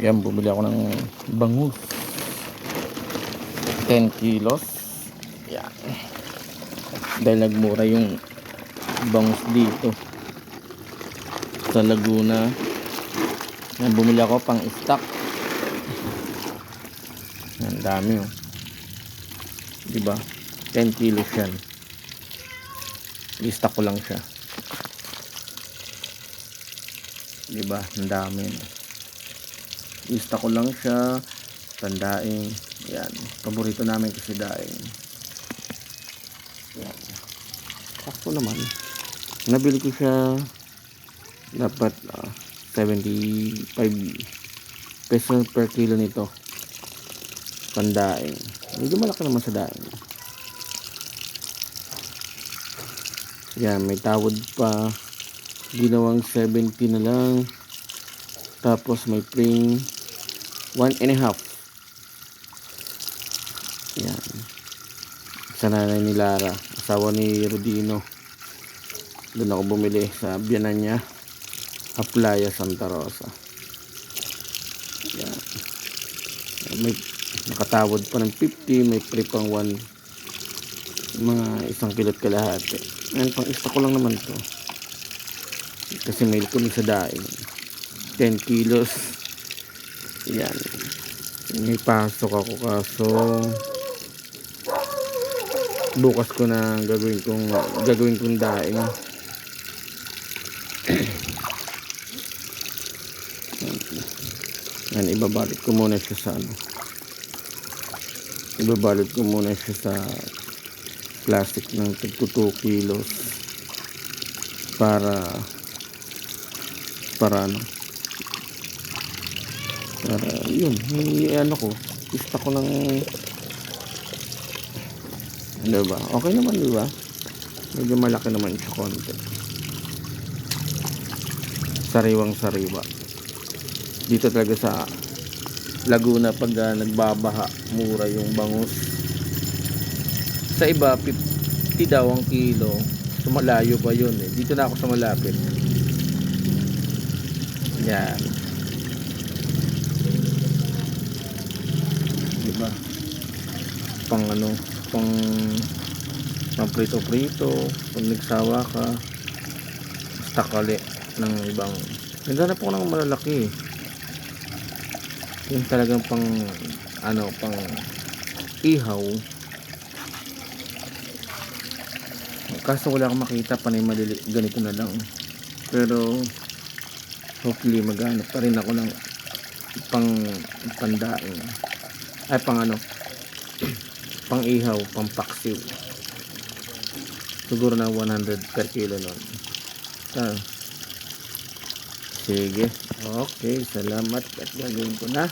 Yan, bumili ako ng bangus. 10 kilos. Yan. Dahil nagmura yung bangus dito sa Laguna. Yan, bumili ako pang stock. Yan, dami oh. Diba? 10 kilos yan. I-stock ko lang siya. Diba? Ang dami. I-stock ko lang siya. Tandaing. Yan. Paborito namin kasi daing. Yan. Sakto naman. Nabili ko siya dapat 75 pesos per kilo nito. Tandaing. Medyo malaki naman sa daing. Yan. May tawad pa. Ginawang 70 na lang. Tapos may pring 1.5. Yan. Sa nanay ni Lara, asawa ni Rodino. Doon ako bumili sa biyanan niya, Aplaya, Santa Rosa. Yan. May nakatawad pa ng 50, may free pang 1, mga 1 kilot kalahati. Yan, pang stock ko lang naman to. Kasi may kami sa daing. 10 kilos. Yan. May pasok ako kaso bukas ko na gagawin kong daing. Yan, ibabalot ko muna siya sa ibabalot ko muna siya sa plastic ng 2 kilos para yun, ano ko, stock ko ng diba? Okay naman, diba? Medyo malaki naman siya konti. Sariwang sariwa. Dito talaga sa Laguna pag nagbabaha, mura yung bangus. Sa iba 50 daw ang kilo. So malayo pa yun eh. Dito na ako sa malapit. Yan. Diba? Pang prito-prito. Pag nagsawa ka, stakali ng ibang. Naghanap ako ng malalaki. Yung talagang pang ihaw. Kaso wala akong makita pa na yung maliliit. Ganito na lang. Pero hopefully maghanap pa rin ako ng pandaing. Ay pang ihaw, pang paksiw. Siguro na 100 per kilo nun. Sige. Okay, salamat at gagawin ko na.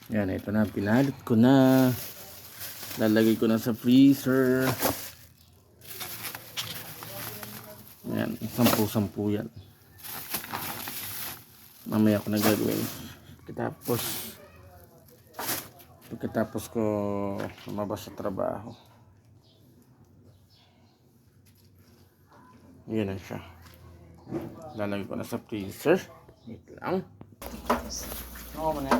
Yan, ito na, pinalit ko na. Lalagay ko na sa freezer. Yan, 10 yan. Mamaya ko na gagawin. Pagkatapos ko lumabas sa trabaho. Yan na siya. Lalagay ko na sa freezer. Wait lang. Oo, man.